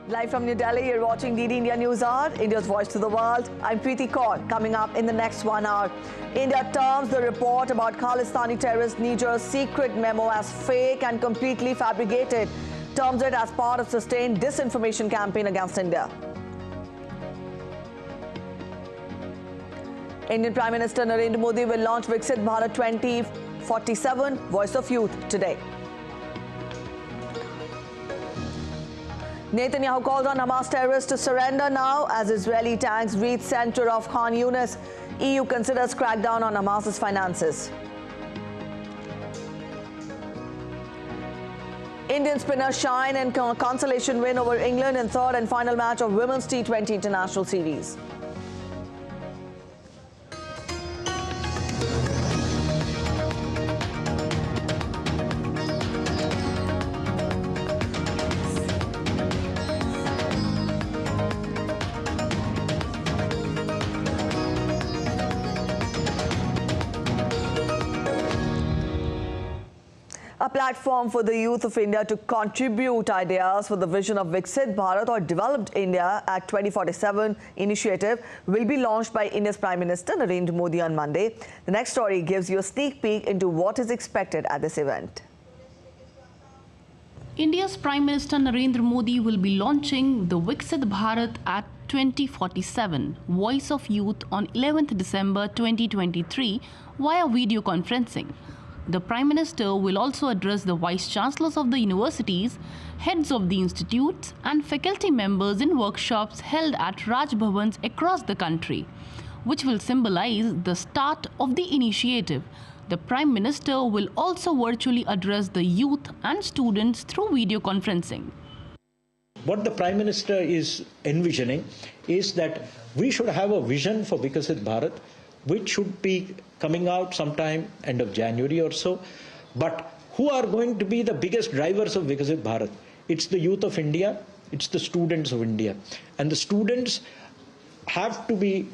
Live from New Delhi, you're watching DD India News Hour, India's voice to the world. I'm Preeti Kaur. Coming up in the next 1 hour, India terms the report about Khalistani terrorist Niger's secret memo as fake and completely fabricated. Terms it as part of sustained disinformation campaign against India. Indian Prime Minister Narendra Modi will launch Viksit Bharat 2047 Voice of Youth today. Netanyahu calls on Hamas terrorists to surrender now as Israeli tanks reach center of Khan Yunis. EU considers crackdown on Hamas's finances. Indian spinners shine in consolation win over England in third and final match of Women's T20 International Series. A platform for the youth of India to contribute ideas for the vision of Viksit Bharat or Developed India at 2047 initiative will be launched by India's Prime Minister Narendra Modi on Monday. The next story gives you a sneak peek into what is expected at this event. India's Prime Minister Narendra Modi will be launching the Viksit Bharat at 2047 Voice of Youth on 11th December 2023 via video conferencing. The Prime Minister will also address the Vice Chancellors of the universities, heads of the institutes and faculty members in workshops held at Raj Bhavans across the country, which will symbolize the start of the initiative. The Prime Minister will also virtually address the youth and students through video conferencing. What the Prime Minister is envisioning is that we should have a vision for Viksit Bharat, which should be coming out sometime end of January or so. But who are going to be the biggest drivers of Viksit Bharat? It's the youth of India, it's the students of India. And the students have to be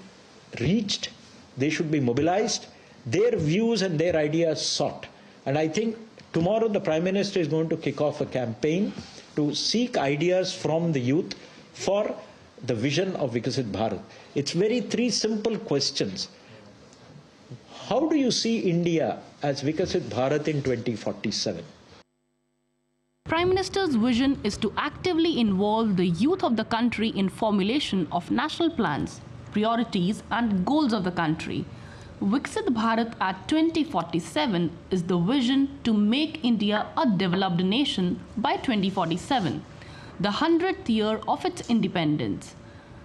reached, they should be mobilized, their views and their ideas sought. And I think tomorrow the Prime Minister is going to kick off a campaign to seek ideas from the youth for the vision of Viksit Bharat. It's three simple questions. How do you see India as Viksit Bharat in 2047? Prime Minister's vision is to actively involve the youth of the country in formulation of national plans, priorities and goals of the country. Viksit Bharat at 2047 is the vision to make India a developed nation by 2047, the 100th year of its independence.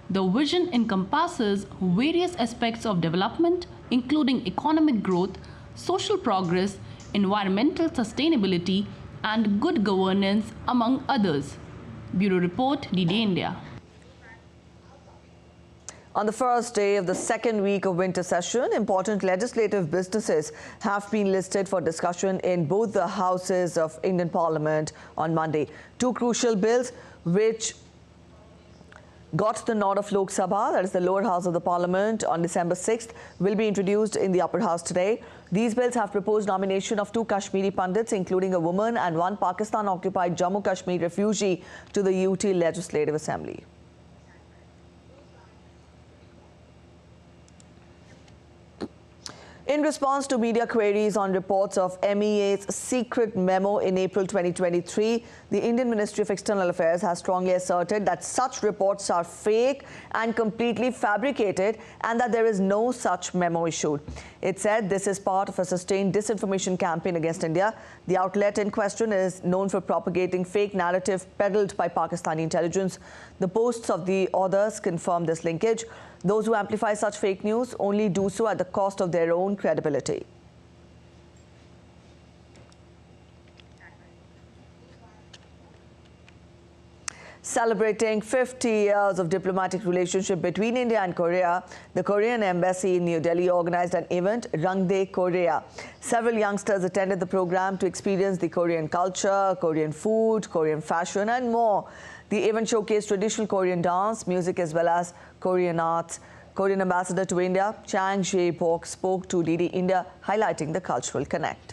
The vision encompasses various aspects of development, including economic growth, social progress, environmental sustainability, and good governance, among others. Bureau Report, DD India. On the first day of the second week of winter session, important legislative businesses have been listed for discussion in both the houses of Indian Parliament on Monday. Two crucial bills which got the nod of Lok Sabha, that is the lower house of the Parliament, on December 6th, will be introduced in the upper house today. These bills have proposed nomination of two Kashmiri Pandits, including a woman and one Pakistan-occupied Jammu Kashmir refugee, to the UT Legislative Assembly. In response to media queries on reports of MEA's secret memo in April 2023, the Indian Ministry of External Affairs has strongly asserted that such reports are fake and completely fabricated and that there is no such memo issued. It said this is part of a sustained disinformation campaign against India. The outlet in question is known for propagating fake narrative peddled by Pakistani intelligence. The posts of the authors confirm this linkage. Those who amplify such fake news only do so at the cost of their own credibility. Celebrating 50 years of diplomatic relationship between India and Korea, the Korean Embassy in New Delhi organized an event, Rang De Korea. Several youngsters attended the program to experience the Korean culture, Korean food, Korean fashion and more. The event showcased traditional Korean dance, music as well as Korean arts. Korean ambassador to India, Chang Jae-bok, spoke to DD India, highlighting the cultural connect.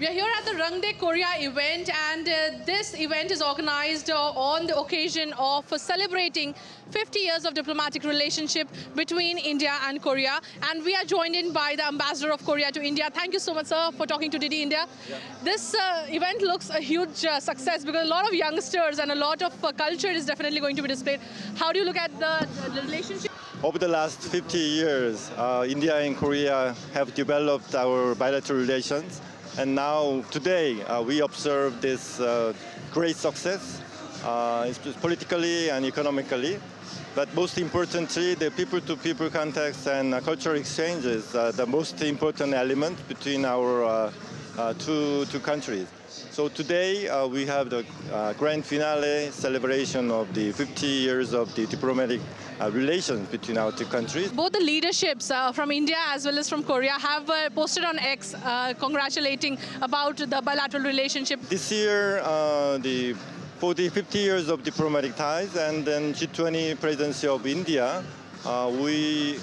We are here at the Rangde Korea event, and this event is organized on the occasion of celebrating 50 years of diplomatic relationship between India and Korea. And we are joined in by the Ambassador of Korea to India. Thank you so much, sir, for talking to Didi India. Yeah. This event looks a huge success because a lot of youngsters and a lot of culture is definitely going to be displayed. How do you look at the relationship? Over the last 50 years, India and Korea have developed our bilateral relations. And now, today, we observe this great success, politically and economically. But most importantly, the people-to-people context and cultural exchanges are the most important element between our two countries. So today, we have the grand finale celebration of the 50 years of the diplomatic relations between our two countries. Both the leaderships from India as well as from Korea have posted on X congratulating about the bilateral relationship. This year, for the 50 years of diplomatic ties and then G20 presidency of India, we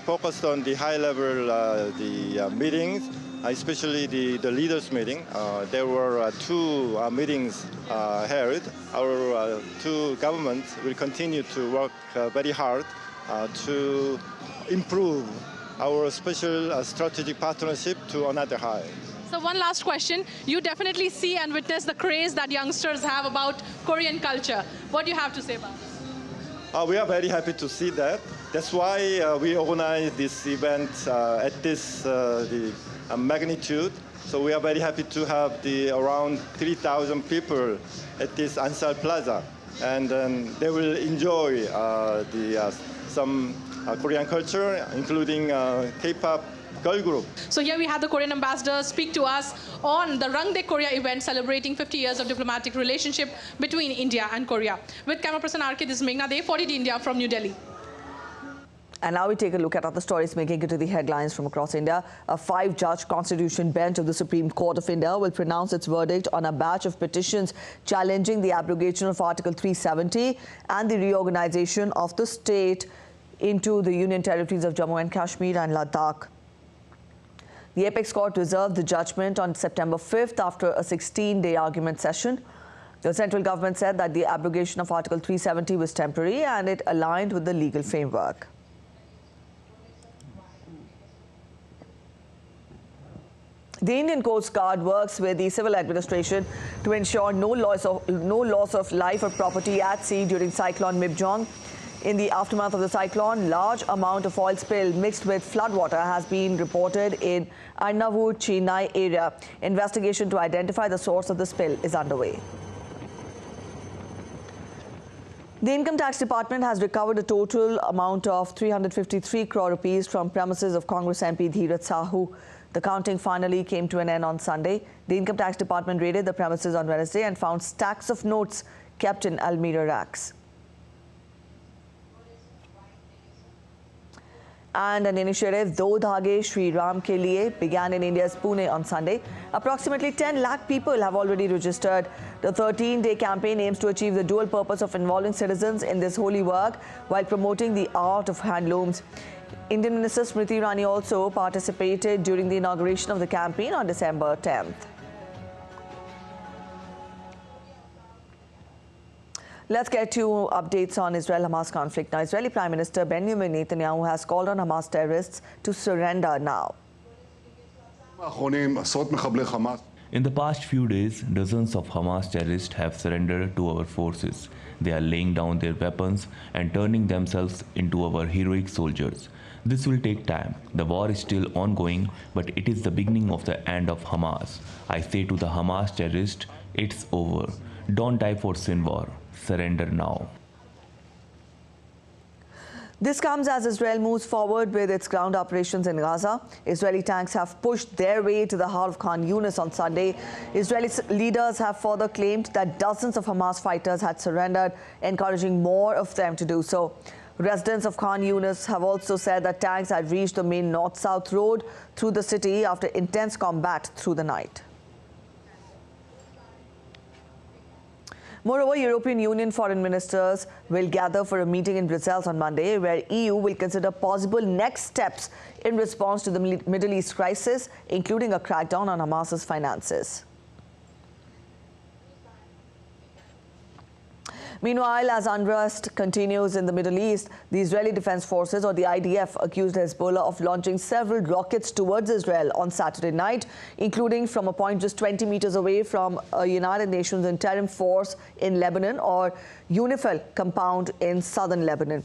focused on the high-level meetings, especially the leaders' meeting. There were two meetings held. Our two governments will continue to work very hard to improve our special strategic partnership to another high. So one last question. You definitely see and witness the craze that youngsters have about Korean culture. What do you have to say about it? We are very happy to see that. That's why we organized this event at this magnitude. So we are very happy to have around 3,000 people at this Ansal Plaza. And they will enjoy some Korean culture, including K-pop girl group. So here we have the Korean ambassador speak to us on the Rangde Korea event celebrating 50 years of diplomatic relationship between India and Korea. With camera person RK, this is Meghna Dey for Didi India from New Delhi. And now we take a look at other stories making it to the headlines from across India. A 5-judge constitution bench of the Supreme Court of India will pronounce its verdict on a batch of petitions challenging the abrogation of Article 370 and the reorganization of the state into the Union territories of Jammu and Kashmir and Ladakh. The Apex Court reserved the judgment on September 5th after a 16-day argument session. The central government said that the abrogation of Article 370 was temporary and it aligned with the legal framework. The Indian Coast Guard works with the civil administration to ensure no loss of life or property at sea during Cyclone Mibjong. In the aftermath of the cyclone, large amount of oil spill mixed with floodwater has been reported in Arnavur Chennai area. Investigation to identify the source of the spill is underway. The Income Tax Department has recovered a total amount of 353 crore rupees from premises of Congress MP Dheeraj Sahu. The counting finally came to an end on Sunday. The Income Tax Department raided the premises on Wednesday and found stacks of notes kept in almirah racks. And an initiative, Do Dhage Shri Ram Ke Liye, began in India's Pune on Sunday. Approximately 10 lakh people have already registered. The 13-day campaign aims to achieve the dual purpose of involving citizens in this holy work while promoting the art of handlooms. Indian Minister Smriti Irani also participated during the inauguration of the campaign on December 10th. Let's get to updates on Israel-Hamas conflict. Now, Israeli Prime Minister Benjamin Netanyahu has called on Hamas terrorists to surrender now. In the past few days, dozens of Hamas terrorists have surrendered to our forces. They are laying down their weapons and turning themselves into our heroic soldiers. This will take time. The war is still ongoing, but it is the beginning of the end of Hamas. I say to the Hamas terrorists, it's over. Don't die for sin war. Surrender now. This comes as Israel moves forward with its ground operations in Gaza. Israeli tanks have pushed their way to the heart of Khan Yunis on Sunday. Israeli leaders have further claimed that dozens of Hamas fighters had surrendered, encouraging more of them to do so. Residents of Khan Yunis have also said that tanks had reached the main north-south road through the city after intense combat through the night. Moreover, European Union foreign ministers will gather for a meeting in Brussels on Monday, where EU will consider possible next steps in response to the Middle East crisis, including a crackdown on Hamas's finances. Meanwhile, as unrest continues in the Middle East, the Israeli Defense Forces, or the IDF, accused Hezbollah of launching several rockets towards Israel on Saturday night, including from a point just 20 meters away from a United Nations interim force in Lebanon, or UNIFIL compound in southern Lebanon.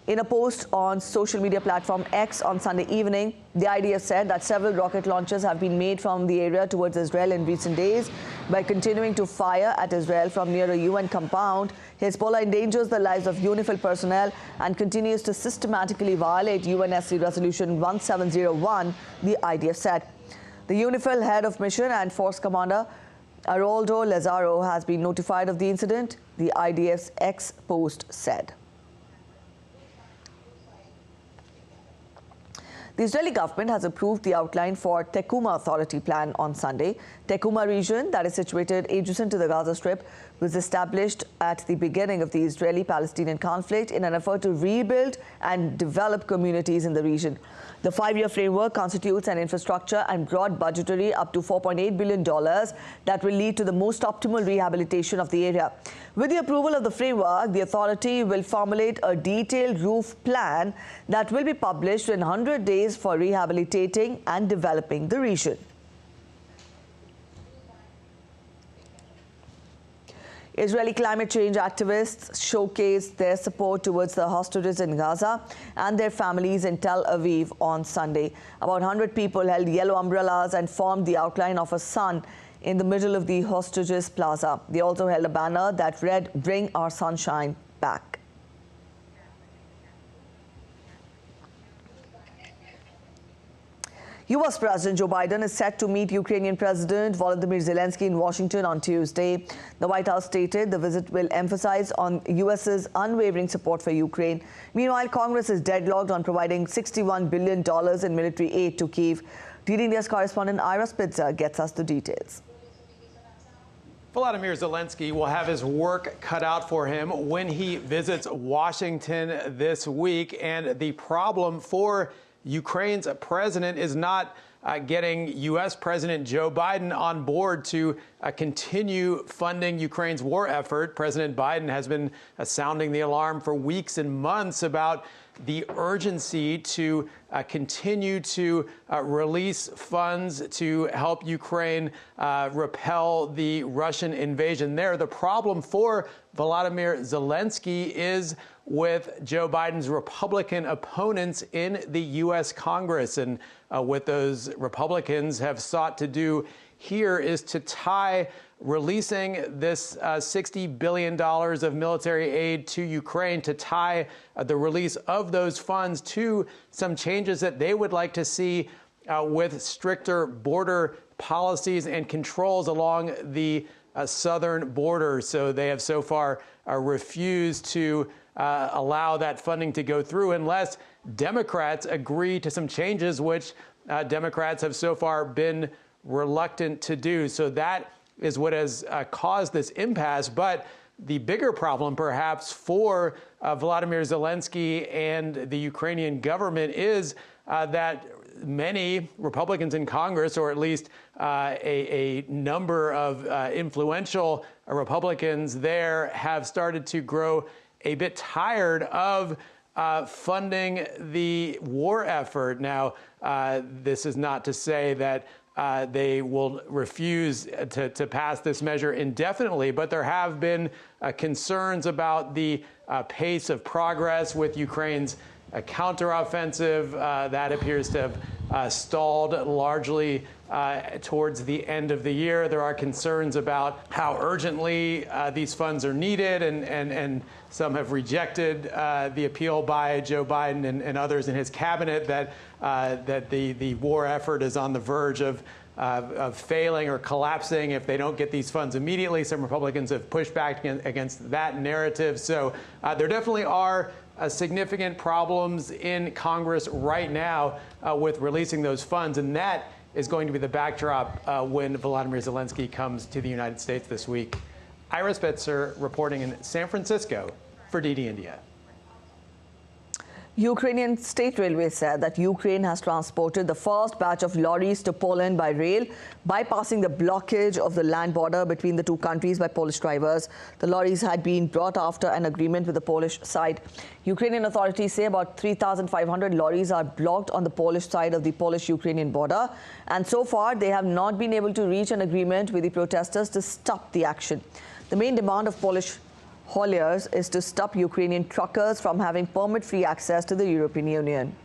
In a post on social media platform X on Sunday evening, the IDF said that several rocket launches have been made from the area towards Israel in recent days. By continuing to fire at Israel from near a UN compound, Hezbollah endangers the lives of UNIFIL personnel and continues to systematically violate UNSC Resolution 1701, the IDF said. The UNIFIL head of mission and force commander, Aroldo Lazaro, has been notified of the incident, the IDF's X post said. The Israeli government has approved the outline for Tekuma Authority plan on Sunday. Tekuma region, that is situated adjacent to the Gaza Strip, was established at the beginning of the Israeli-Palestinian conflict in an effort to rebuild and develop communities in the region. The 5-year framework constitutes an infrastructure and broad budgetary up to $4.8 billion that will lead to the most optimal rehabilitation of the area. With the approval of the framework, the authority will formulate a detailed roof plan that will be published in 100 days for rehabilitating and developing the region. Israeli climate change activists showcased their support towards the hostages in Gaza and their families in Tel Aviv on Sunday. About 100 people held yellow umbrellas and formed the outline of a sun in the middle of the hostages plaza. They also held a banner that read, "Bring our sunshine back." U.S. President Joe Biden is set to meet Ukrainian President Volodymyr Zelensky in Washington on Tuesday. The White House stated the visit will emphasize on U.S.'s unwavering support for Ukraine. Meanwhile, Congress is deadlocked on providing $61 billion in military aid to Kyiv. DD India's correspondent Ira Spitzer gets us the details. Volodymyr Zelensky will have his work cut out for him when he visits Washington this week. And the problem for Ukraine's president is not getting U.S. President Joe Biden on board to continue funding Ukraine's war effort. President Biden has been sounding the alarm for weeks and months about the urgency to continue to release funds to help Ukraine repel the Russian invasion there. The problem for Volodymyr Zelensky is with Joe Biden's Republican opponents in the U.S. Congress. And what those Republicans have sought to do here is to tie releasing this $60 billion of military aid to Ukraine, to tie the release of those funds to some changes that they would like to see with stricter border policies and controls along the southern border. So they have so far refused to allow that funding to go through unless Democrats agree to some changes, which Democrats have so far been reluctant to do. So that is what has caused this impasse. But the bigger problem, perhaps, for Volodymyr Zelensky and the Ukrainian government is that many Republicans in Congress, or at least a number of influential Republicans there, have started to grow a bit tired of funding the war effort. Now, this is not to say that they will refuse to pass this measure indefinitely, but there have been concerns about the pace of progress with Ukraine's counteroffensive that appears to have stalled largely towards the end of the year. There are concerns about how urgently these funds are needed, and some have rejected the appeal by Joe Biden and others in his cabinet that the war effort is on the verge of failing or collapsing if they don't get these funds immediately. Some Republicans have pushed back against that narrative. So there definitely are significant problems in Congress right now with releasing those funds, and that is going to be the backdrop when Volodymyr Zelensky comes to the United States this week. Ira Spitzer reporting in San Francisco for DD India. Ukrainian State Railway said that Ukraine has transported the first batch of lorries to Poland by rail, bypassing the blockage of the land border between the two countries by Polish drivers. The lorries had been brought after an agreement with the Polish side. Ukrainian authorities say about 3,500 lorries are blocked on the Polish side of the Polish-Ukrainian border, and so far they have not been able to reach an agreement with the protesters to stop the action. The main demand of Polish hauliers is to stop Ukrainian truckers from having permit-free access to the European Union.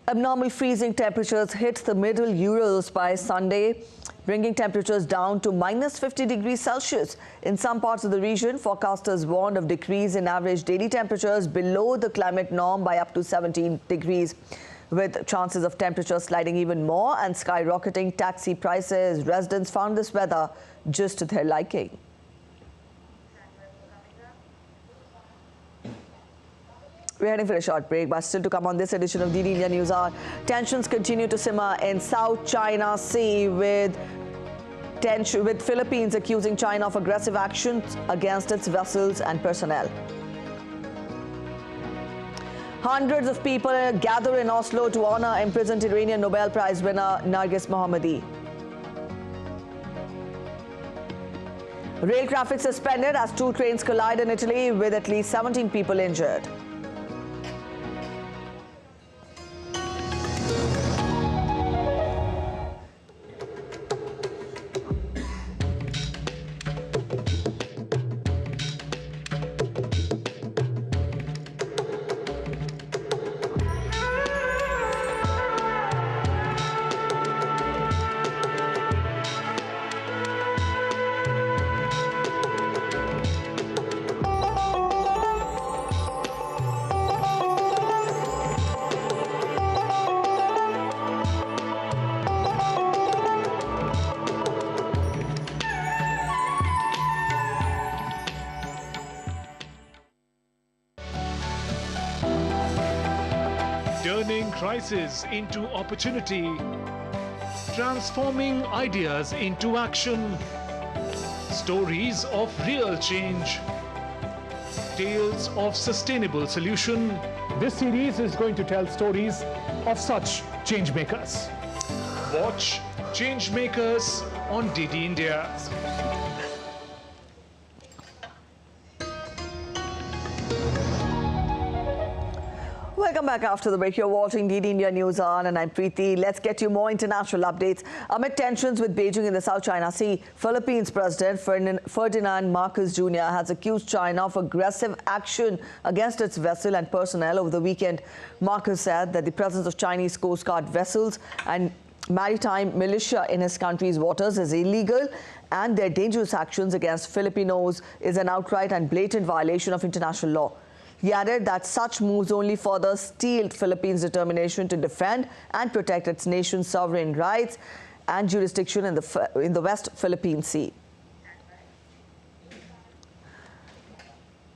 Abnormal freezing temperatures hit the middle Urals by Sunday, bringing temperatures down to minus 50 degrees Celsius. In some parts of the region, forecasters warned of decrease in average daily temperatures below the climate norm by up to 17 degrees. With chances of temperatures sliding even more and skyrocketing taxi prices, residents found this weather just to their liking. We're heading for a short break, but still to come on this edition of DD India News Hour. Tensions continue to simmer in South China Sea with Philippines accusing China of aggressive actions against its vessels and personnel. Hundreds of people gather in Oslo to honor imprisoned Iranian Nobel Prize winner Narges Mohammadi. Rail traffic suspended as two trains collide in Italy with at least 17 people injured. Turning crisis into opportunity, transforming ideas into action, stories of real change, tales of sustainable solution. This series is going to tell stories of such change makers. Watch Change Makers on DD India. Welcome back after the break. You're watching DD India News On, and I'm Preeti. Let's get you more international updates. Amid tensions with Beijing in the South China Sea, Philippines President Ferdinand Marcos Jr. has accused China of aggressive action against its vessel and personnel over the weekend. Marcos said that the presence of Chinese Coast Guard vessels and maritime militia in his country's waters is illegal, and their dangerous actions against Filipinos is an outright and blatant violation of international law. He added that such moves only further steeled Philippines' determination to defend and protect its nation's sovereign rights and jurisdiction in the West Philippine Sea.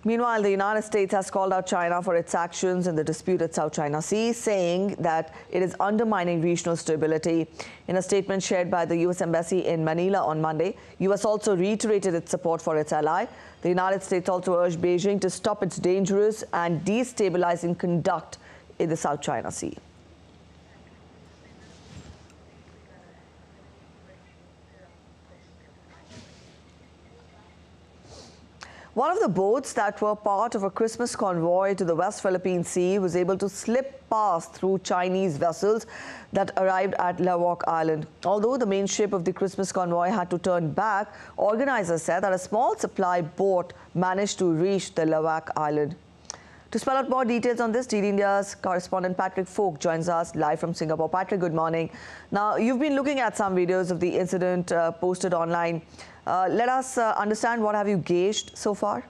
Meanwhile, the United States has called out China for its actions in the disputed South China Sea, saying that it is undermining regional stability. In a statement shared by the U.S. Embassy in Manila on Monday, U.S. also reiterated its support for its ally. The United States also urged Beijing to stop its dangerous and destabilizing conduct in the South China Sea. One of the boats that were part of a Christmas convoy to the West Philippine Sea was able to slip past through Chinese vessels that arrived at Lawak Island. Although the main ship of the Christmas convoy had to turn back, organizers said that a small supply boat managed to reach the Lawak Island. To spell out more details on this, DD India's correspondent Patrick Folk joins us live from Singapore. Patrick, good morning. Now, you've been looking at some videos of the incident posted online. Let us understand, what have you gauged so far?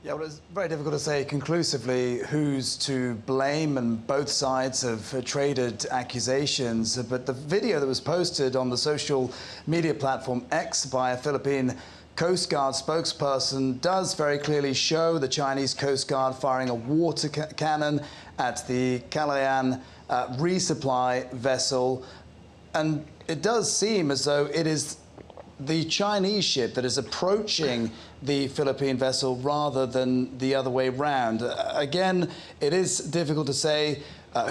Yeah, well, it's very difficult to say conclusively who's to blame, and both sides have traded accusations. But the video that was posted on the social media platform X by a Philippine Coast Guard spokesperson does very clearly show the Chinese Coast Guard firing a water cannon at the Kalayaan resupply vessel. And it does seem as though it is the Chinese ship that is approaching the Philippine vessel rather than the other way round. Again, it is difficult to say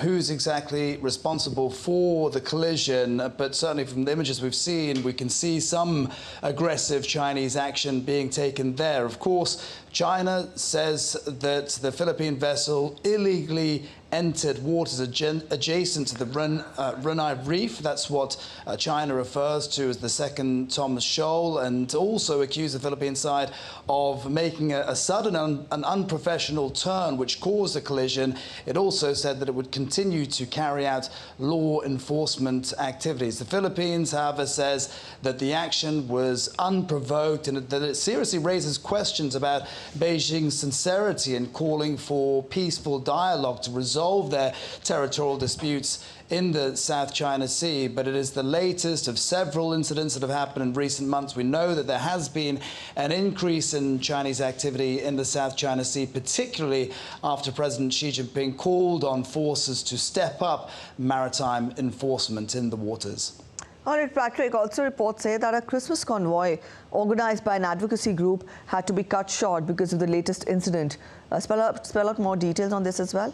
who's exactly responsible for the collision, but certainly from the images we've seen, we can see some aggressive Chinese action being taken there. Of course, China says that the Philippine vessel illegally entered waters adjacent to the Brunei Reef. That's what China refers to as the second Thomas Shoal, and also accused the Philippine side of making a sudden and unprofessional turn which caused the collision. It also said that it would continue to carry out law enforcement activities. The Philippines, however, says that the action was unprovoked and that it seriously raises questions about Beijing's sincerity in calling for peaceful dialogue to resolve their territorial disputes in the South China Sea. But it is the latest of several incidents that have happened in recent months. We know that there has been an increase in Chinese activity in the South China Sea, particularly after President Xi Jinping called on forces to step up maritime enforcement in the waters. All right, Patrick, also reports say that a Christmas convoy organized by an advocacy group had to be cut short because of the latest incident. Spell out more details on this as well.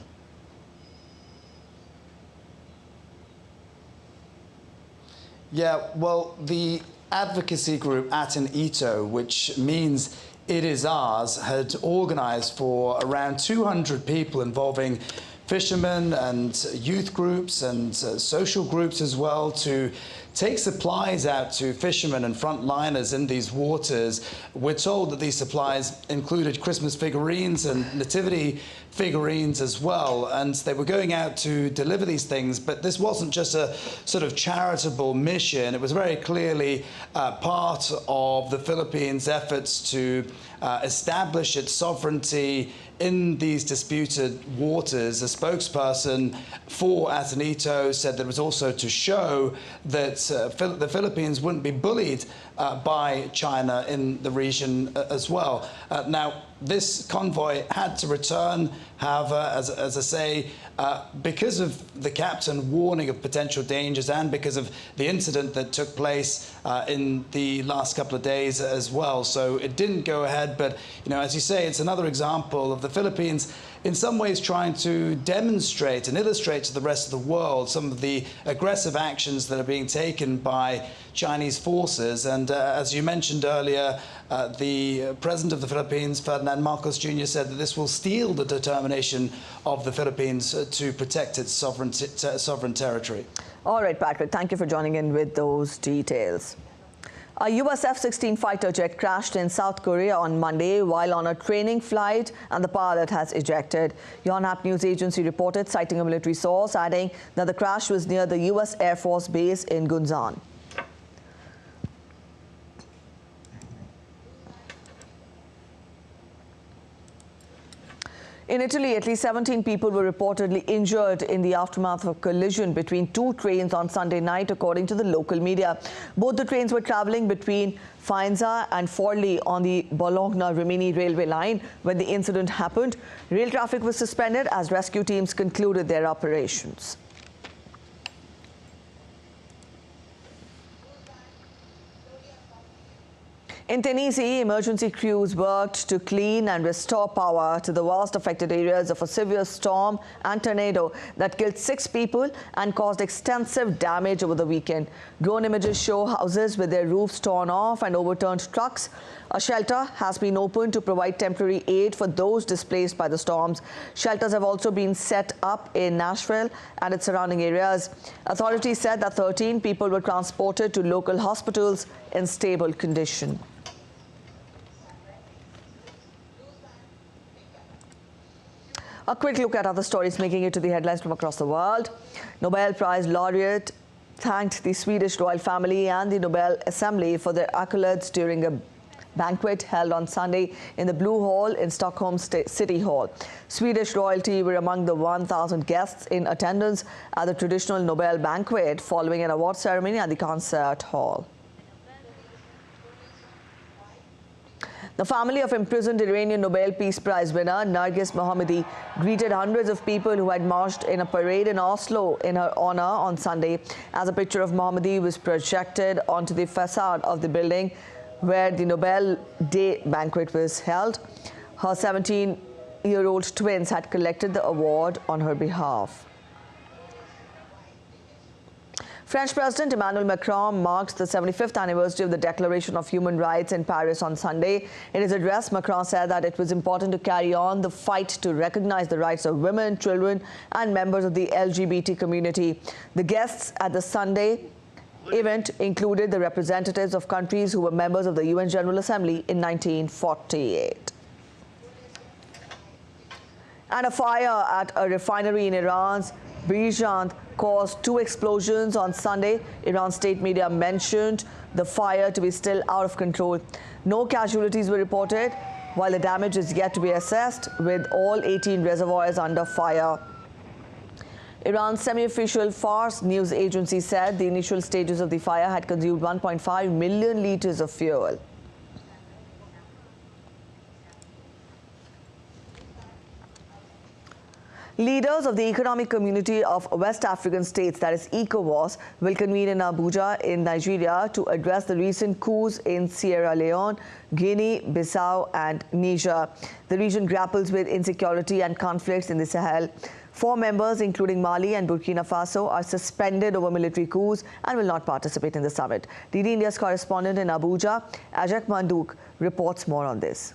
Yeah, well, the advocacy group Aten Ito, which means it is ours, had organized for around 200 people involving fishermen and youth groups and social groups as well to take supplies out to fishermen and frontliners in these waters. We're told that these supplies included Christmas figurines and nativity figurines as well, and they were going out to deliver these things. But this wasn't just a sort of charitable mission. It was very clearly part of the Philippines' efforts to establish its sovereignty in these disputed waters. A spokesperson for Aten Ito said that it was also to show that the Philippines wouldn't be bullied by China in the region as well. Now, this convoy had to return, however, as I say, because of the captain warning of potential dangers and because of the incident that took place in the last couple of days as well. So it didn't go ahead, but, you know, as you say, it's another example of the Philippines in some ways trying to demonstrate and illustrate to the rest of the world some of the aggressive actions that are being taken by Chinese forces. And as you mentioned earlier, the president of the Philippines, Ferdinand Marcos Jr., said that this will steel the determination of the Philippines to protect its sovereign territory. All right, Patrick, thank you for joining in with those details. A US F-16 fighter jet crashed in South Korea on Monday while on a training flight, and the pilot has ejected. Yonhap News Agency reported, citing a military source, adding that the crash was near the US Air Force Base in Gunsan. In Italy, at least 17 people were reportedly injured in the aftermath of a collision between two trains on Sunday night, according to the local media. Both the trains were traveling between Faenza and Forlì on the Bologna-Rimini railway line when the incident happened. Rail traffic was suspended as rescue teams concluded their operations. In Tennessee, emergency crews worked to clean and restore power to the vast affected areas of a severe storm and tornado that killed 6 people and caused extensive damage over the weekend. Drone images show houses with their roofs torn off and overturned trucks. A shelter has been opened to provide temporary aid for those displaced by the storms. Shelters have also been set up in Nashville and its surrounding areas. Authorities said that 13 people were transported to local hospitals in stable condition. A quick look at other stories making it to the headlines from across the world. Nobel Prize laureate thanked the Swedish royal family and the Nobel Assembly for their accolades during a banquet held on Sunday in the Blue Hall in Stockholm City Hall. Swedish royalty were among the 1,000 guests in attendance at the traditional Nobel banquet following an award ceremony at the concert hall. The family of imprisoned Iranian Nobel Peace Prize winner Narges Mohammadi greeted hundreds of people who had marched in a parade in Oslo in her honor on Sunday, as a picture of Mohammadi was projected onto the facade of the building where the Nobel Day banquet was held. Her 17-year-old twins had collected the award on her behalf. French President Emmanuel Macron marked the 75th anniversary of the Declaration of Human Rights in Paris on Sunday. In his address, Macron said that it was important to carry on the fight to recognize the rights of women, children, and members of the LGBT community. The guests at the Sunday event included the representatives of countries who were members of the UN General Assembly in 1948. And a fire at a refinery in Iran's Birzand caused 2 explosions on Sunday. Iran's state media mentioned the fire to be still out of control. No casualties were reported, while the damage is yet to be assessed, with all 18 reservoirs under fire. Iran's semi-official Fars news agency said the initial stages of the fire had consumed 1.5 million liters of fuel. Leaders of the Economic Community of West African States, that is ECOWAS, will convene in Abuja in Nigeria to address the recent coups in Sierra Leone, Guinea, Bissau and Niger. The region grapples with insecurity and conflicts in the Sahel. 4 members, including Mali and Burkina Faso, are suspended over military coups and will not participate in the summit. DD India's correspondent in Abuja, Ajak Manduk, reports more on this.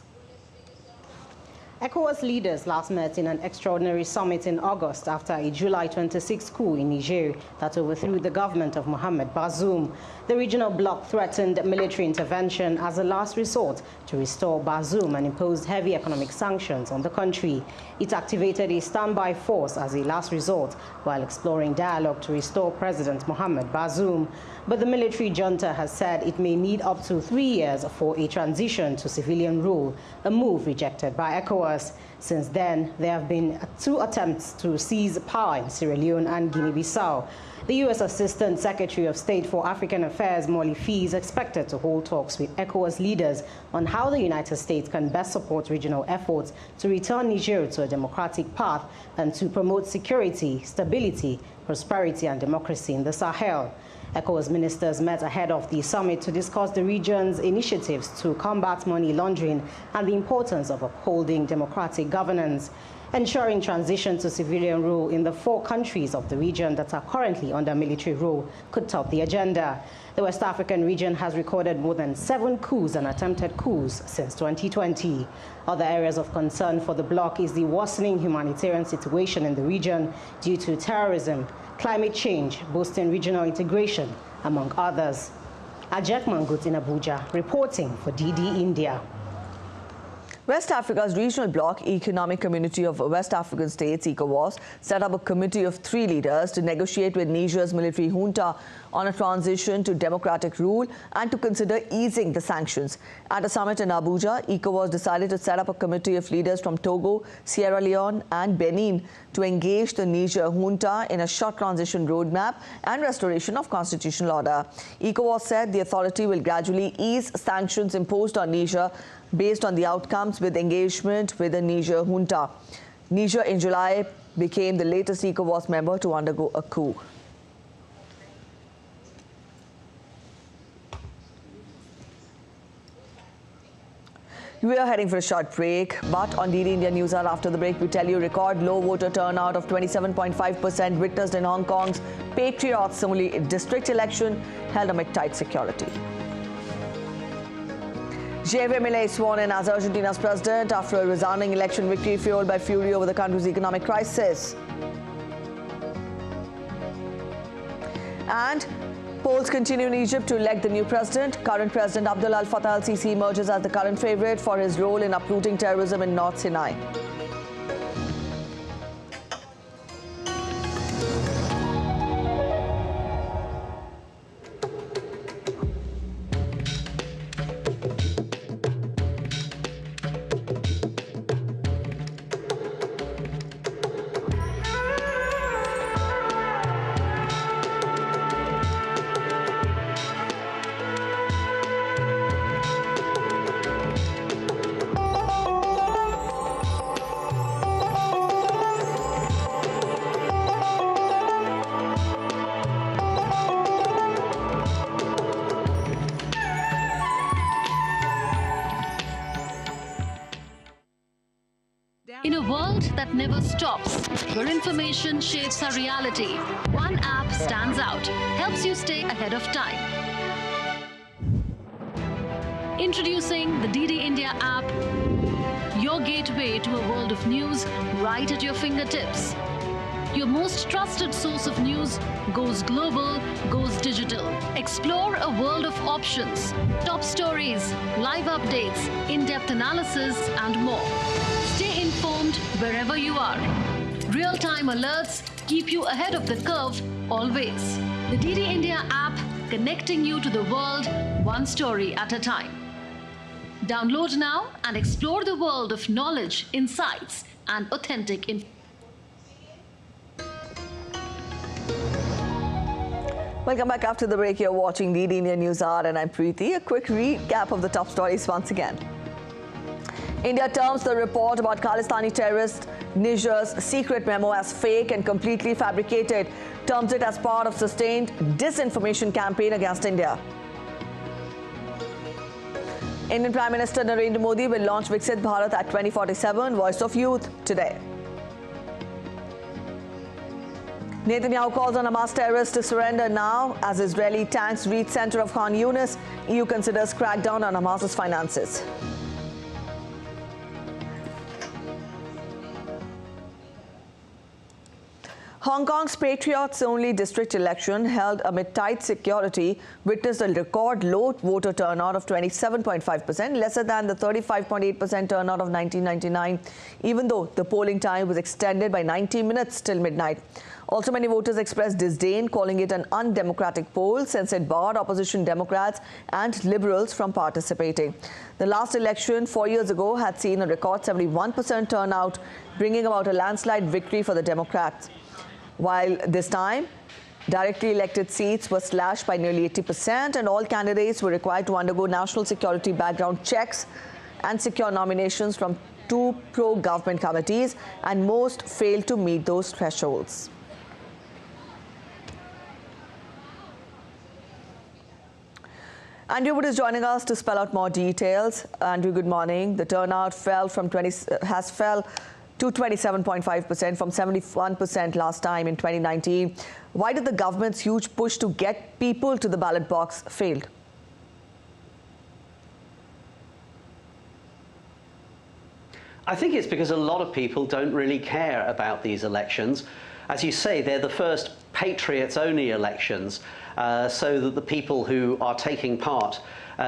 ECOWAS leaders last met in an extraordinary summit in August after a July 26 coup in Niger that overthrew the government of Mohamed Bazoum. The regional bloc threatened military intervention as a last resort to restore Bazoum and imposed heavy economic sanctions on the country. It activated a standby force as a last resort while exploring dialogue to restore President Mohamed Bazoum. But the military junta has said it may need up to 3 years for a transition to civilian rule, a move rejected by ECOWAS. Since then, there have been 2 attempts to seize power in Sierra Leone and Guinea-Bissau. The U.S. Assistant Secretary of State for African Affairs, Molly Fee, is expected to hold talks with ECOWAS leaders on how the United States can best support regional efforts to return Niger to a democratic path and to promote security, stability, prosperity and democracy in the Sahel. ECOWAS ministers met ahead of the summit to discuss the region's initiatives to combat money laundering and the importance of upholding democratic governance. Ensuring transition to civilian rule in the 4 countries of the region that are currently under military rule could top the agenda. The West African region has recorded more than 7 coups and attempted coups since 2020. Other areas of concern for the bloc is the worsening humanitarian situation in the region due to terrorism, climate change, boosting regional integration, among others. Ajak Mangut in Abuja, reporting for DD India. West Africa's regional bloc, Economic Community of West African States, ECOWAS, set up a committee of 3 leaders to negotiate with Niger's military junta on a transition to democratic rule and to consider easing the sanctions. At a summit in Abuja, ECOWAS decided to set up a committee of leaders from Togo, Sierra Leone and Benin to engage the Niger junta in a short transition roadmap and restoration of constitutional order. ECOWAS said the authority will gradually ease sanctions imposed on Niger based on the outcomes with engagement with the Niger junta. Niger in July became the latest ECOWAS member to undergo a coup. We are heading for a short break, but on DD India News Hour after the break, we tell you record low voter turnout of 27.5% witnessed in Hong Kong's Patriots Only district election held amid tight security. Javier Milei sworn in as Argentina's president after a resounding election victory fueled by fury over the country's economic crisis. And polls continue in Egypt to elect the new president. Current President Abdel Fattah al-Sisi emerges as the current favorite for his role in uprooting terrorism in North Sinai. In a world that never stops, where information shapes our reality, one app stands out, helps you stay ahead of time. Introducing the DD India app, your gateway to a world of news right at your fingertips. Your most trusted source of news goes global, goes digital. Explore a world of options, top stories, live updates, in-depth analysis, and more. Stay informed wherever you are. Real-time alerts keep you ahead of the curve always. The DD India app, connecting you to the world one story at a time. Download now and explore the world of knowledge, insights, and authentic information. Welcome back after the break. You're watching DD India News Hour and I'm Preeti. A quick recap of the top stories once again. India terms the report about Khalistani terrorist Niger's secret memo as fake and completely fabricated, terms it as part of sustained disinformation campaign against India. Indian Prime Minister Narendra Modi will launch Viksit Bharat at 2047, Voice of Youth today. Netanyahu calls on Hamas terrorists to surrender now as Israeli tanks reach center of Khan Yunis. EU considers crackdown on Hamas's finances. Hong Kong's Patriots-only district election, held amid tight security, witnessed a record low voter turnout of 27.5%, lesser than the 35.8% turnout of 1999, even though the polling time was extended by 90 minutes till midnight. Also, many voters expressed disdain, calling it an undemocratic poll, since it barred opposition Democrats and Liberals from participating. The last election 4 years ago had seen a record 71% turnout, bringing about a landslide victory for the Democrats. While this time, directly elected seats were slashed by nearly 80%, and all candidates were required to undergo national security background checks and secure nominations from 2 pro-government committees, and most failed to meet those thresholds. Andrew Wood is joining us to spell out more details. Andrew, good morning. The turnout fell to 27.5% from 71% last time in 2019. Why did the government's huge push to get people to the ballot box fail? I think it's because a lot of people don't really care about these elections. As you say, they're the first Patriots-only elections, so that the people who are taking part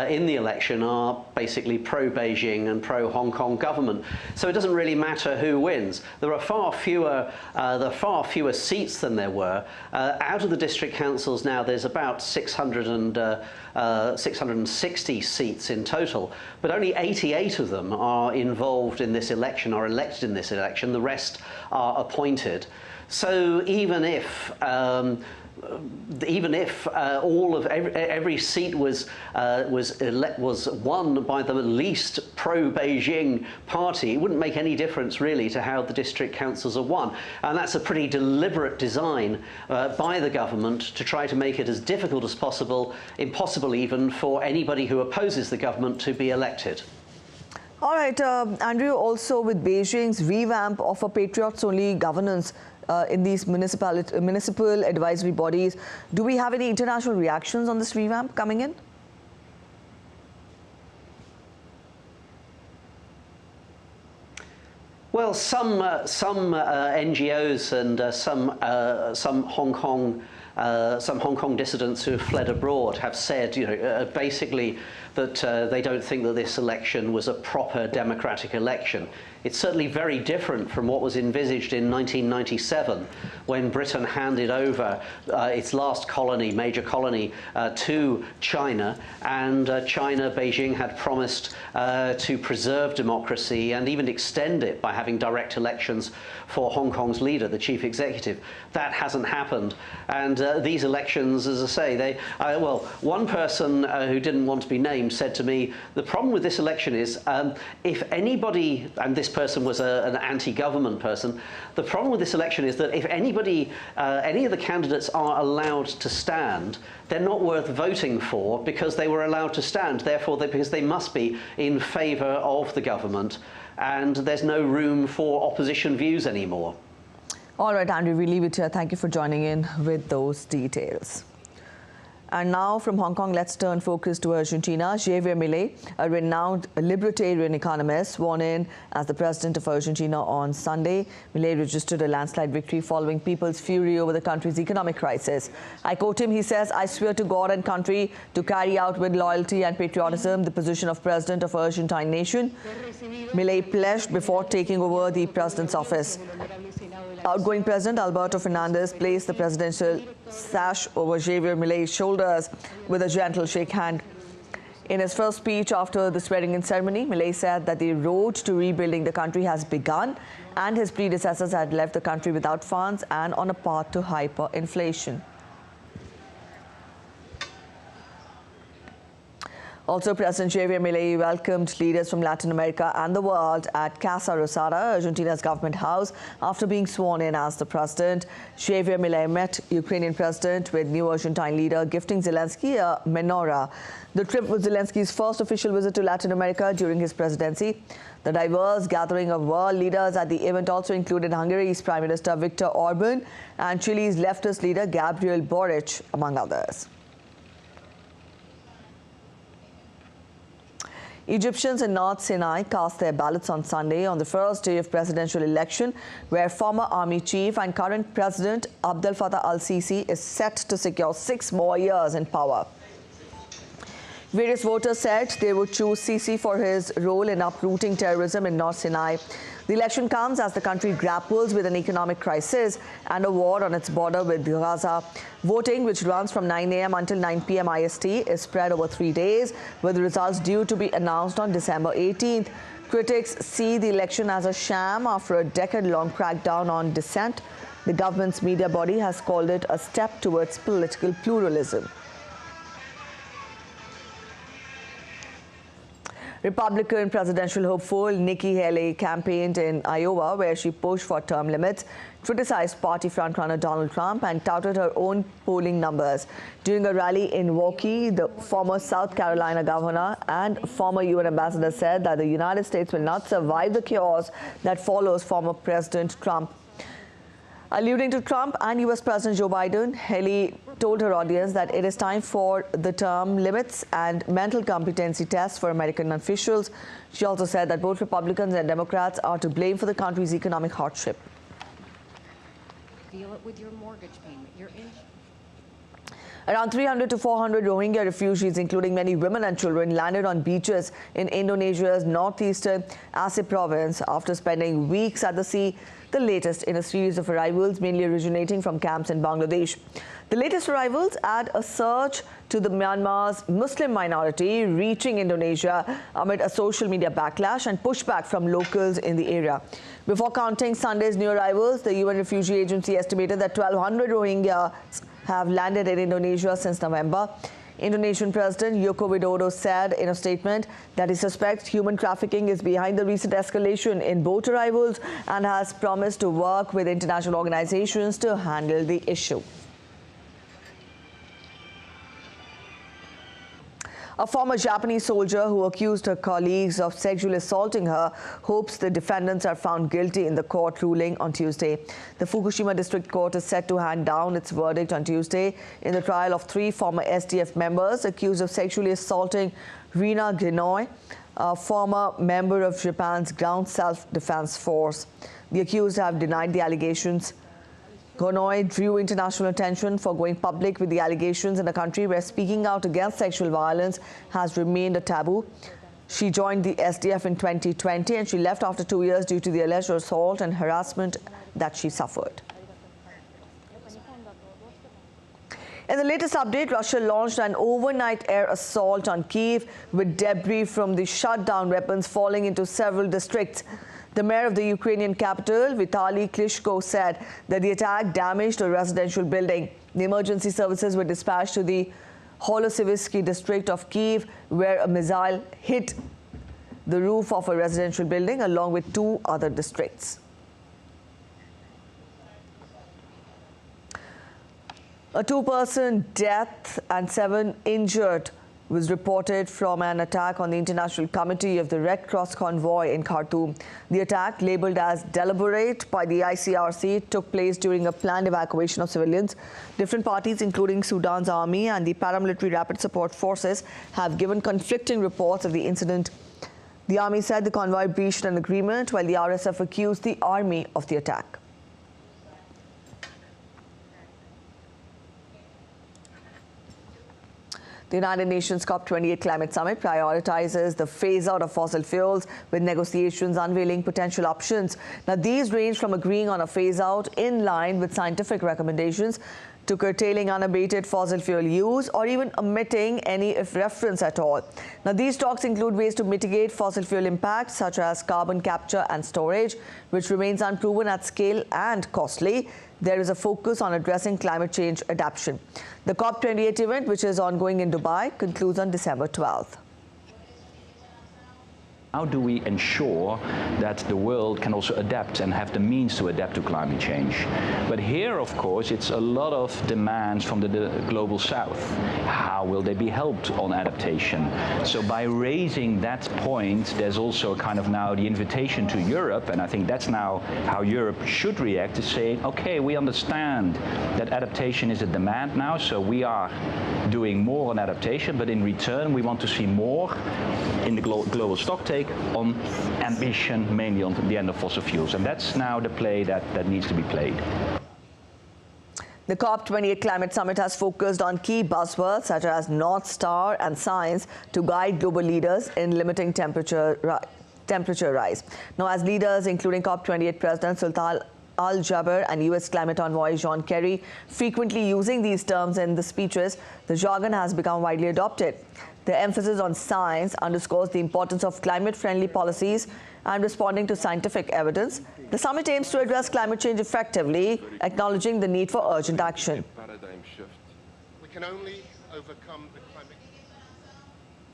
in the election are basically pro-Beijing and pro-Hong Kong government. So it doesn't really matter who wins. There are far fewer seats than there were. Out of the district councils now, there's about 660 seats in total, but only 88 of them are involved in this election, are elected in this election. The rest are appointed. So even if every seat was won by the least pro-Beijing party, it wouldn't make any difference really to how the district councils are won. And that's a pretty deliberate design by the government to try to make it as difficult as possible, impossible even, for anybody who opposes the government to be elected. All right, Andrew, also with Beijing's revamp of a Patriots-only governance in these municipal advisory bodies, do we have any international reactions on this revamp coming in? Well, some NGOs and some Hong Kong dissidents who have fled abroad have said, basically that they don't think that this election was a proper democratic election. It's certainly very different from what was envisaged in 1997, when Britain handed over its last colony, major colony, to China, and Beijing had promised to preserve democracy and even extend it by having direct elections for Hong Kong's leader, the chief executive. That hasn't happened, and these elections, as I say, well, one person who didn't want to be named said to me, the problem with this election is if anybody, and this person was an anti-government person, the problem with this election is that if anybody, any of the candidates are allowed to stand, they're not worth voting for because they were allowed to stand, therefore because they must be in favour of the government. and there's no room for opposition views anymore. All right, Andrew, we leave it here. Thank you for joining in with those details. And now from Hong Kong, let's turn focus to Argentina. Javier Milei, a renowned libertarian economist, sworn in as the president of Argentina on Sunday. Milei registered a landslide victory following people's fury over the country's economic crisis. I quote him, he says, "I swear to God and country to carry out with loyalty and patriotism the position of president of Argentine nation." Milei pledged before taking over the president's office. Outgoing President Alberto Fernandez placed the presidential sash over Javier Milei's shoulders with a gentle shake hand. In his first speech after the swearing-in ceremony, Milei said that the road to rebuilding the country has begun and his predecessors had left the country without funds and on a path to hyperinflation. Also, President Javier Milei welcomed leaders from Latin America and the world at Casa Rosada, Argentina's government house, after being sworn in as the president. Javier Milei met Ukrainian president with new Argentine leader gifting Zelensky a menorah. The trip was Zelensky's first official visit to Latin America during his presidency. The diverse gathering of world leaders at the event also included Hungary's Prime Minister Viktor Orban and Chile's leftist leader Gabriel Boric, among others. Egyptians in North Sinai cast their ballots on Sunday on the first day of presidential election, where former army chief and current president Abdel Fattah al-Sisi is set to secure 6 more years in power. Various voters said they would choose Sisi for his role in uprooting terrorism in North Sinai. The election comes as the country grapples with an economic crisis and a war on its border with Gaza. Voting, which runs from 9 a.m. until 9 p.m. IST, is spread over 3 days, with the results due to be announced on December 18th. Critics see the election as a sham after a decade-long crackdown on dissent. The government's media body has called it a step towards political pluralism. Republican presidential hopeful Nikki Haley campaigned in Iowa, where she pushed for term limits, criticized party frontrunner Donald Trump, and touted her own polling numbers. During a rally in Milwaukee, the former South Carolina governor and former UN ambassador said that the United States will not survive the chaos that follows former President Trump. Alluding to Trump and US President Joe Biden, Haley told her audience that it is time for the term limits and mental competency tests for American officials. She also said that both Republicans and Democrats are to blame for the country's economic hardship. Deal it with your mortgage payment, your insurance. Around 300 to 400 Rohingya refugees, including many women and children, landed on beaches in Indonesia's northeastern Aceh province after spending weeks at the sea, the latest in a series of arrivals mainly originating from camps in Bangladesh. The latest arrivals add a surge to the Myanmar's Muslim minority reaching Indonesia amid a social media backlash and pushback from locals in the area. Before counting Sunday's new arrivals, the UN Refugee Agency estimated that 1,200 Rohingyas have landed in Indonesia since November. Indonesian President Joko Widodo said in a statement that he suspects human trafficking is behind the recent escalation in boat arrivals and has promised to work with international organizations to handle the issue. A former Japanese soldier who accused her colleagues of sexually assaulting her hopes the defendants are found guilty in the court ruling on Tuesday. The Fukushima District Court is set to hand down its verdict on Tuesday in the trial of 3 former SDF members accused of sexually assaulting Rina Genoy, a former member of Japan's Ground Self-Defense Force. The accused have denied the allegations. Gonoy drew international attention for going public with the allegations in a country where speaking out against sexual violence has remained a taboo. She joined the SDF in 2020 and she left after 2 years due to the alleged assault and harassment that she suffered. In the latest update, Russia launched an overnight air assault on Kyiv with debris from the shut-down weapons falling into several districts. The mayor of the Ukrainian capital, Vitaly Klitschko, said that the attack damaged a residential building. The emergency services were dispatched to the Holosivsky district of Kyiv, where a missile hit the roof of a residential building along with 2 other districts. A 2-person death and 7 injured was reported from an attack on the International Committee of the Red Cross convoy in Khartoum. The attack, labelled as deliberate by the ICRC, took place during a planned evacuation of civilians. Different parties, including Sudan's army and the paramilitary rapid support forces, have given conflicting reports of the incident. The army said the convoy breached an agreement, while the RSF accused the army of the attack. The United Nations COP28 Climate Summit prioritizes the phase-out of fossil fuels, with negotiations unveiling potential options. Now, these range from agreeing on a phase-out in line with scientific recommendations to curtailing unabated fossil fuel use or even omitting any reference at all. Now, these talks include ways to mitigate fossil fuel impacts, such as carbon capture and storage, which remains unproven at scale and costly. There is a focus on addressing climate change adaptation. The COP28 event, which is ongoing in Dubai, concludes on December 12th. How do we ensure that the world can also adapt and have the means to adapt to climate change? But here, of course, it's a lot of demands from the global south. How will they be helped on adaptation? So by raising that point, there's also kind of now the invitation to Europe, and I think that's now how Europe should react, to saying, okay, we understand that adaptation is a demand now, so we are doing more on adaptation, but in return, we want to see more in the global stocktake on ambition, mainly on the end of fossil fuels. And that's now the play that needs to be played. The COP28 Climate Summit has focused on key buzzwords such as North Star and science to guide global leaders in limiting temperature rise. Now, as leaders, including COP28 President Sultan Al-Jaber and US climate envoy John Kerry, frequently using these terms in the speeches, the jargon has become widely adopted. The emphasis on science underscores the importance of climate-friendly policies and responding to scientific evidence. The summit aims to address climate change effectively, acknowledging the need for urgent action. Paradigm shift. We can only overcome the climate.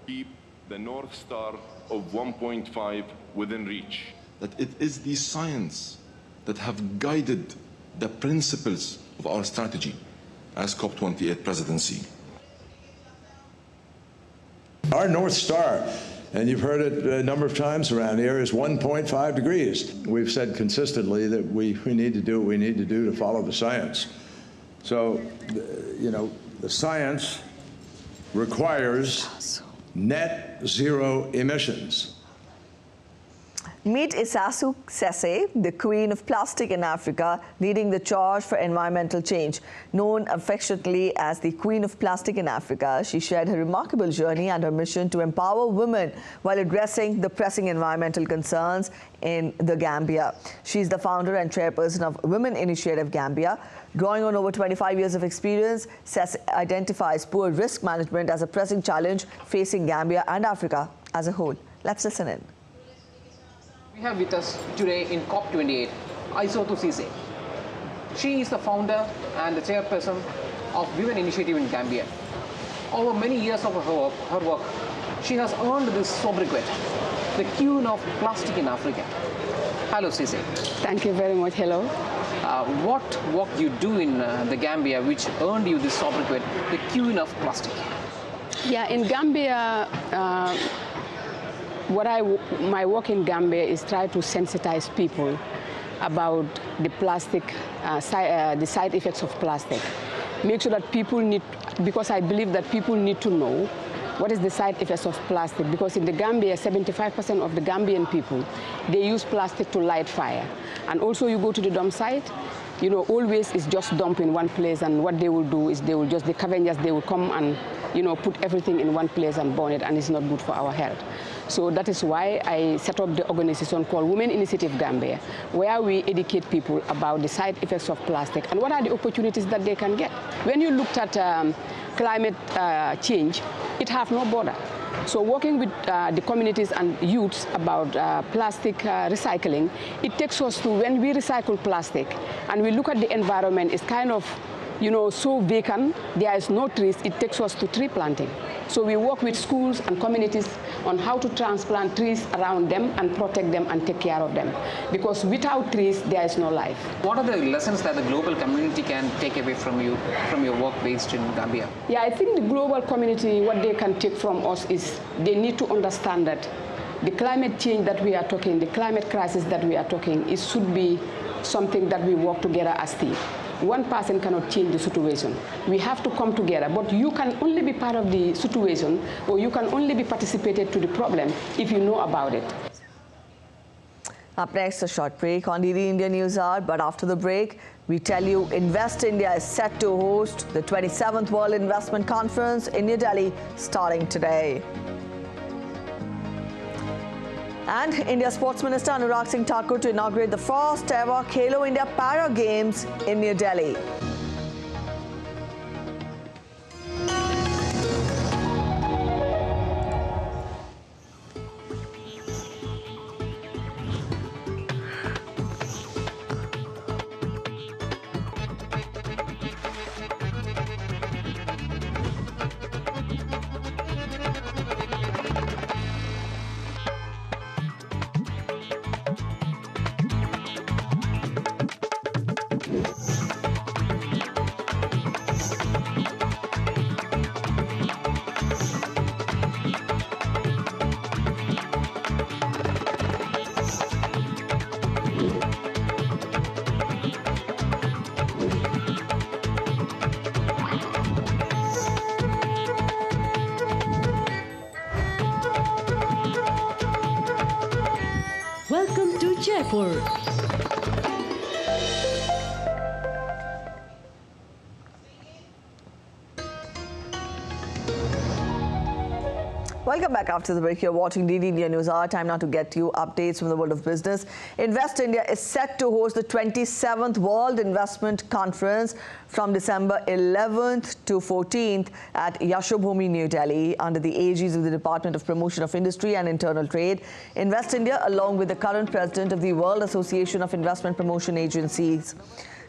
Keep the North Star of 1.5 within reach. That it is the science that have guided the principles of our strategy as COP28 presidency. Our North Star, and you've heard it a number of times around here, is 1.5 degrees. We've said consistently that we need to do what we need to do to follow the science. So, you know, the science requires net zero emissions. Meet Isasu Sese, the queen of plastic in Africa, leading the charge for environmental change. Known affectionately as the Queen of Plastic in Africa, she shared her remarkable journey and her mission to empower women while addressing the pressing environmental concerns in the Gambia. She's the founder and chairperson of Women Initiative Gambia. Drawing on over 25 years of experience, Sese identifies poor risk management as a pressing challenge facing Gambia and Africa as a whole. Let's listen in. We have with us today in COP28, Isasu Sese. She is the founder and the chairperson of Women Initiative in Gambia. Over many years of her work, she has earned this sobriquet, the Queen of Plastic in Africa. Hello, Sese. Thank you very much. Hello. What work you do in the Gambia which earned you this sobriquet, the Queen of Plastic? Yeah, in Gambia, my work in Gambia is try to sensitize people about the plastic, the side effects of plastic. Make sure that people need, because I believe that people need to know what is the side effects of plastic, because in the Gambia, 75% of the Gambian people, they use plastic to light fire. And also you go to the dump site, you know, always it's just dump in one place, and what they will do is they will just, the scavengers, they will come and, you know, put everything in one place and burn it, and it's not good for our health. So that is why I set up the organization called Women Initiative Gambia, where we educate people about the side effects of plastic and what are the opportunities that they can get. When you looked at climate change, it has no border. So working with the communities and youths about plastic recycling, it takes us to when we recycle plastic and we look at the environment, it's kind of, you know, so vacant, there is no trees, it takes us to tree planting. So we work with schools and communities on how to transplant trees around them and protect them and take care of them. Because without trees, there is no life. What are the lessons that the global community can take away from you, from your work based in Gambia? Yeah, I think the global community, what they can take from us is they need to understand that the climate change that we are talking, the climate crisis that we are talking, it should be something that we work together as a team. One person cannot change the situation. We have to come together, but you can only be part of the situation, or you can only be participated to the problem if you know about it. Up next, a short break on DD India News Hour, but after the break, we tell you Invest India is set to host the 27th World Investment Conference in New Delhi starting today. And India Sports Minister Anurag Singh Thakur to inaugurate the first ever Khelo India Para Games in New Delhi. Welcome to Jaipur. Welcome back after the break. You're watching DD India News Hour. Time now to get you updates from the world of business. Invest India is set to host the 27th World Investment Conference from December 11th to 14th at Yashobhoomi, New Delhi, under the aegis of the Department of Promotion of Industry and Internal Trade. Invest India, along with the current president of the World Association of Investment Promotion Agencies.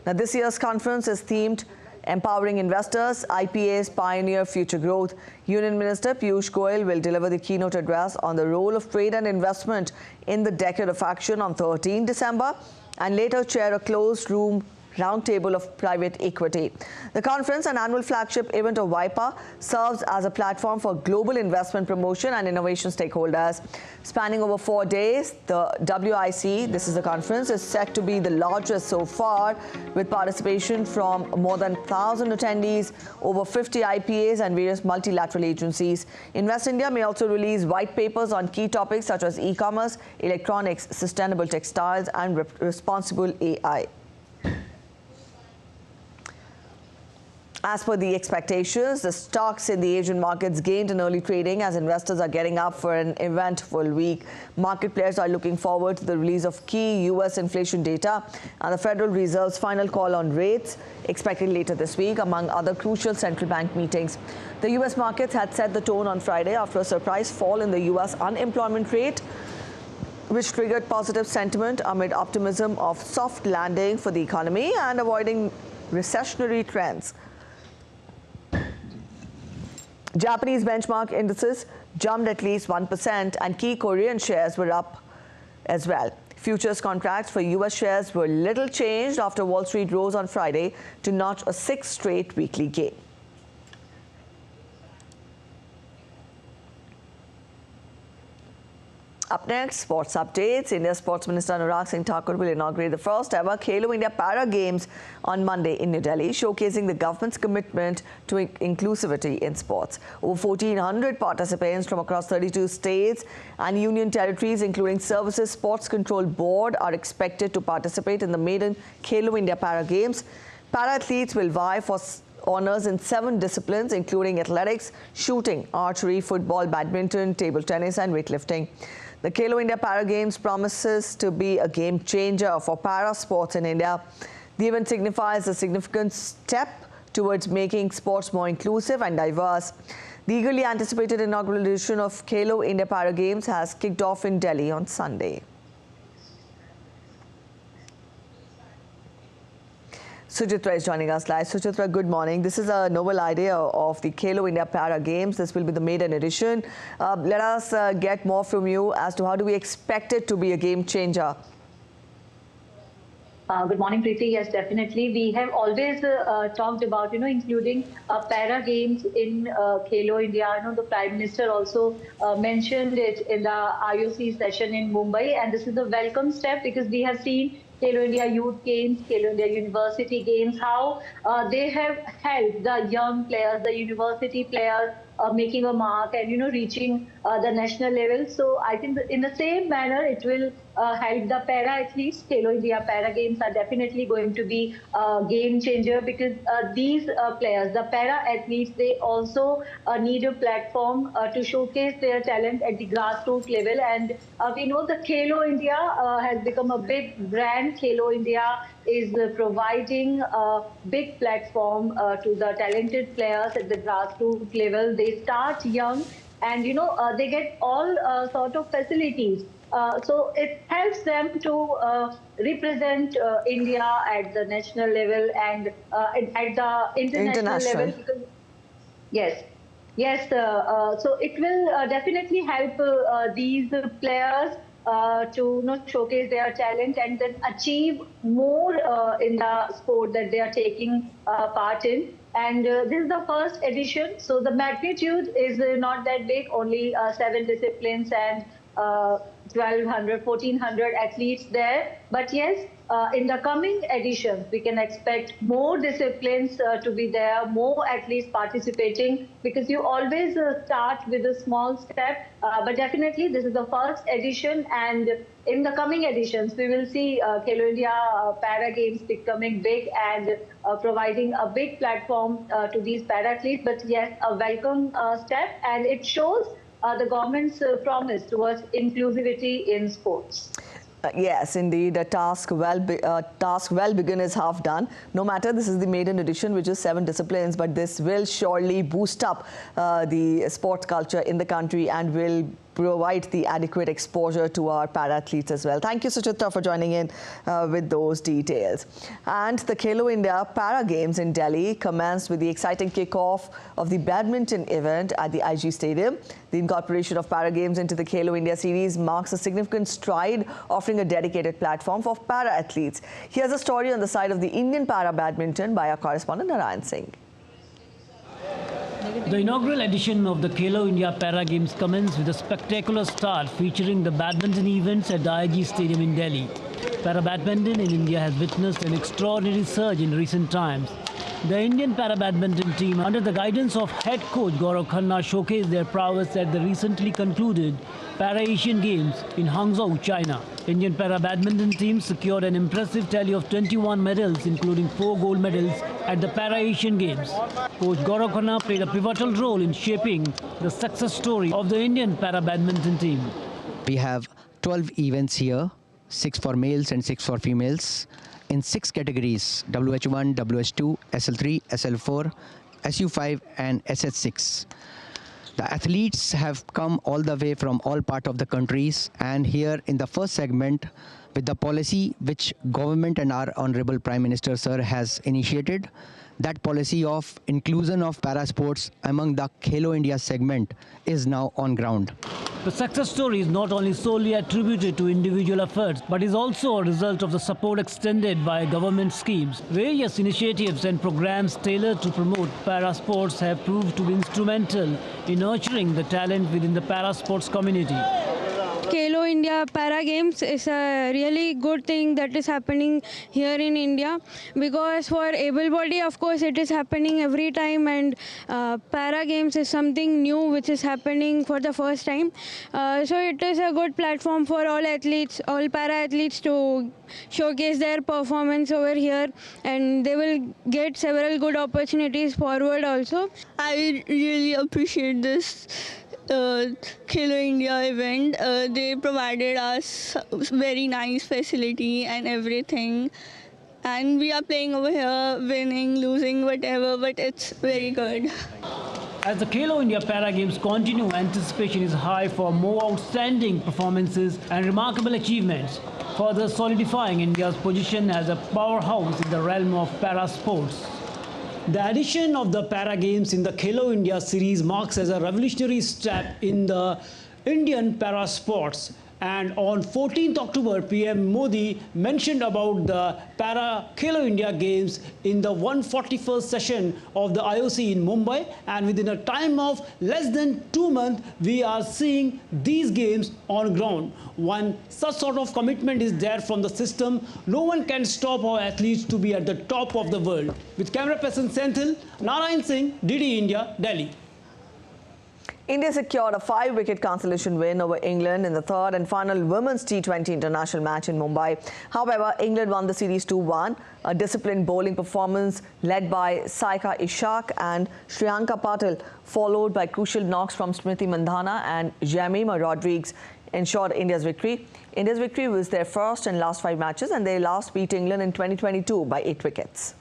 Now, this year's conference is themed Empowering Investors, IPAs Pioneer Future Growth. Union Minister Piyush Goyal will deliver the keynote address on the role of trade and investment in the Decade of Action on 13 December and later chair a closed-room roundtable of private equity. The conference, an annual flagship event of WIPA, serves as a platform for global investment promotion and innovation stakeholders. Spanning over 4 days, the WIC, this is the conference, is set to be the largest so far, with participation from more than 1,000 attendees, over 50 IPAs and various multilateral agencies. Invest India may also release white papers on key topics such as e-commerce, electronics, sustainable textiles and responsible AI. As per the expectations, the stocks in the Asian markets gained in early trading as investors are getting up for an eventful week. Market players are looking forward to the release of key U.S. inflation data and the Federal Reserve's final call on rates expected later this week, among other crucial central bank meetings. The U.S. markets had set the tone on Friday after a surprise fall in the U.S. unemployment rate, which triggered positive sentiment amid optimism of soft landing for the economy and avoiding recessionary trends. Japanese benchmark indices jumped at least 1% and key Korean shares were up as well. Futures contracts for U.S. shares were little changed after Wall Street rose on Friday to notch a 6th straight weekly gain. Up next, sports updates. India's Sports Minister Anurag Singh Thakur will inaugurate the first ever Khelo India Para Games on Monday in New Delhi, showcasing the government's commitment to inclusivity in sports. Over 1,400 participants from across 32 states and union territories, including Services Sports Control Board, are expected to participate in the maiden Khelo India Para Games. Para-athletes will vie for honors in 7 disciplines, including athletics, shooting, archery, football, badminton, table tennis and weightlifting. The Khelo India Para Games promises to be a game changer for para sports in India. The event signifies a significant step towards making sports more inclusive and diverse. The eagerly anticipated inaugural edition of Khelo India Para Games has kicked off in Delhi on Sunday. Sujitra is joining us live. Sujitra, good morning. This is a novel idea of the Khelo India Para Games. This will be the maiden edition. Let us get more from you as to how do we expect it to be a game changer? Good morning, Preeti. Yes, definitely. We have always talked about, including para games in Khelo India. The Prime Minister also mentioned it in the IOC session in Mumbai. And this is a welcome step because we have seen Khelo India Youth Games, Khelo India University Games, how they have helped the young players, the university players, making a mark and, reaching the national level. So I think in the same manner, it will help the para athletes. Khelo India Para Games are definitely going to be a game changer because these players, the para athletes, they also need a platform to showcase their talent at the grassroots level. And we know the Khelo India has become a big brand. Khelo India is providing a big platform to the talented players at the grassroots level. They start young and, they get all sort of facilities. So it helps them to represent India at the national level and at the international level. Because, yes. So it will definitely help these players to showcase their talent and then achieve more in the sport that they are taking part in. And this is the first edition, so the magnitude is not that big, only 7 disciplines and 1,200, 1,400 athletes there. But yes, in the coming editions, we can expect more disciplines to be there, more athletes participating, because you always start with a small step. But definitely, this is the first edition, and in the coming editions, we will see Khelo India Para Games becoming big and providing a big platform to these para athletes. But yes, a welcome step, and it shows the government's promise towards inclusivity in sports. Yes, indeed. A task well begun is half done. No matter, this is the maiden edition, which is 7 disciplines, but this will surely boost up the sport culture in the country and will provide the adequate exposure to our para-athletes as well. Thank you, Suchitra, for joining in with those details. And the Khelo India Para Games in Delhi commenced with the exciting kickoff of the badminton event at the IG Stadium. The incorporation of Para Games into the Khelo India series marks a significant stride, offering a dedicated platform for para-athletes. Here's a story on the side of the Indian para badminton by our correspondent Narayan Singh. The inaugural edition of the Khelo India Para Games commenced with a spectacular start featuring the badminton events at the IG Stadium in Delhi. Para badminton in India has witnessed an extraordinary surge in recent times. The Indian para badminton team, under the guidance of head coach Gaurav Khanna, showcased their prowess at the recently concluded Para Asian Games in Hangzhou, China. Indian para badminton team secured an impressive tally of 21 medals, including 4 gold medals at the Para Asian Games. Coach Gaurav Khanna played a pivotal role in shaping the success story of the Indian para badminton team. We have 12 events here, 6 for males and 6 for females, in 6 categories: WH1, WH2, SL3, SL4, SU5 and SS6. The athletes have come all the way from all parts of the countries, and here in the first segment, with the policy which government and our Honorable Prime Minister Sir has initiated, that policy of inclusion of para sports among the Khelo India segment is now on ground. The success story is not only solely attributed to individual efforts, but is also a result of the support extended by government schemes. Various initiatives and programs tailored to promote para sports have proved to be instrumental in nurturing the talent within the para sports community. Khelo India Para Games is a really good thing that is happening here in India, because for able body, of course, it is happening every time, and Para Games is something new which is happening for the first time. So it is a good platform for all athletes, all para athletes, to showcase their performance over here, and they will get several good opportunities forward also. I really appreciate this Khelo India event. They provided us very nice facility and everything, and we are playing over here, winning, losing, whatever, but it's very good. As the Khelo India Para Games continue, anticipation is high for more outstanding performances and remarkable achievements, further solidifying India's position as a powerhouse in the realm of para sports. The addition of the Para Games in the Khelo India series marks as a revolutionary step in the Indian para sports. And on 14th October, PM Modi mentioned about the Para Khelo India Games in the 141st session of the IOC in Mumbai. And within a time of less than 2 months, we are seeing these games on ground. One such sort of commitment is there from the system. No one can stop our athletes to be at the top of the world. With camera person Senthil, Narayan Singh, DD India, Delhi. India secured a 5-wicket consolation win over England in the third and final women's T20 international match in Mumbai. However, England won the series 2-1. A disciplined bowling performance led by Saika Ishaq and Shriyanka Patil, followed by crucial knocks from Smriti Mandhana and Jemima Rodriguez, ensured India's victory. India's victory was their first and last 5 matches, and they last beat England in 2022 by 8 wickets.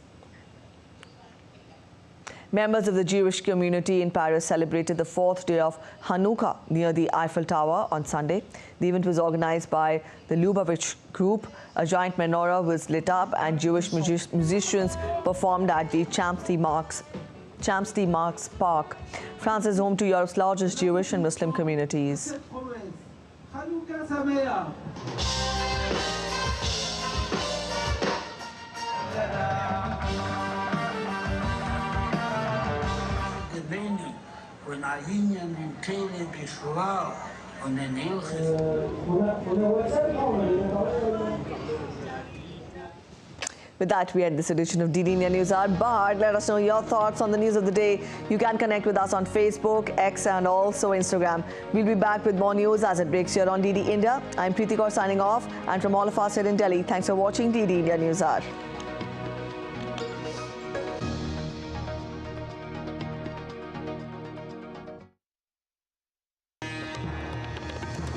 Members of the Jewish community in Paris celebrated the 4th day of Hanukkah near the Eiffel Tower on Sunday. The event was organized by the Lubavitch Group. A giant menorah was lit up and Jewish musicians performed at the Champs de Mars Park. France is home to Europe's largest Jewish and Muslim communities. Una linea intera di suave on the nails. With that, we end this edition of DD India News Hour. But let us know your thoughts on the news of the day. You can connect with us on Facebook, X, and also Instagram. We'll be back with more news as it breaks here on DD India. I'm Preeti Kaur signing off, and from all of us here in Delhi, thanks for watching DD India News Hour.